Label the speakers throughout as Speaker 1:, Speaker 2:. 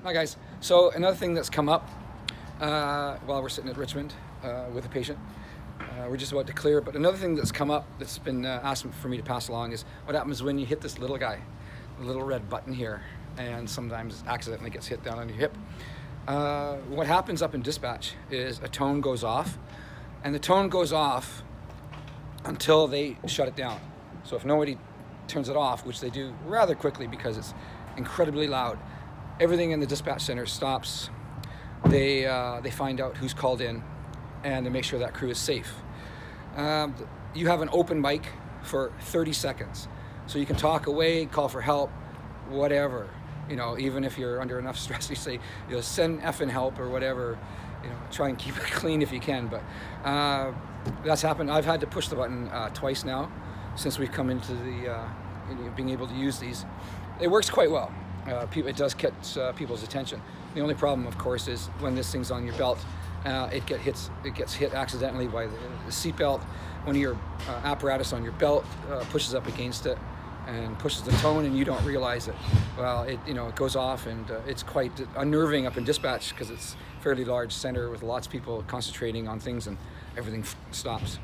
Speaker 1: Hi guys. So another thing that's come up while we're sitting at Richmond with a patient, we're just about to clear, but another thing that's come up that's been asked for me to pass along is what happens when you hit this little guy, the little red button here, and sometimes accidentally gets hit down on your hip. What happens up in dispatch is a tone goes off, and the tone goes off until they shut it down. So if nobody turns it off, which they do rather quickly because it's incredibly loud, everything in the dispatch center stops. They find out who's called in, and they make sure that crew is safe. You have an open mic for 30 seconds, so you can talk away, call for help, whatever. You know, even if you're under enough stress, you say, you know, send effing help or whatever. You know, try and keep it clean if you can. But that's happened. I've had to push the button twice now since we've come into the being able to use these. It works quite well. It does catch people's attention. The only problem, of course, is when this thing's on your belt, it gets hit accidentally by the seat belt. One of your apparatus on your belt pushes up against it and pushes the tone, and you don't realize it. Well, it goes off, and it's quite unnerving up in dispatch because it's a fairly large center with lots of people concentrating on things, and everything stops.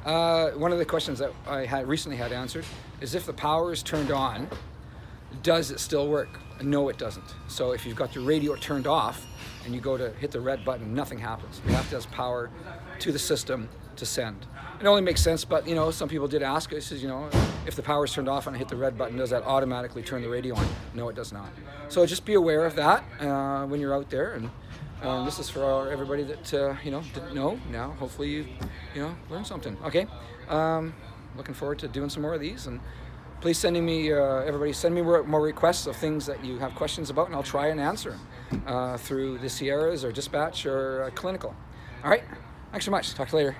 Speaker 1: One of the questions that I recently had answered is if the power is turned on, does it still work? No, it doesn't. So if you've got your radio turned off and you go to hit the red button, nothing happens. You have to have power to the system to send. It only makes sense, but some people did ask. I says, if the power is turned off and I hit the red button, does that automatically turn the radio on? No, it does not. So just be aware of that when you're out there. And this is for everybody that didn't know. Now, hopefully you learned something. Okay. Looking forward to doing some more of these, and please everybody send me more requests of things that you have questions about, and I'll try and answer through the Sierras or dispatch or clinical. All right. Thanks so much. Talk to you later.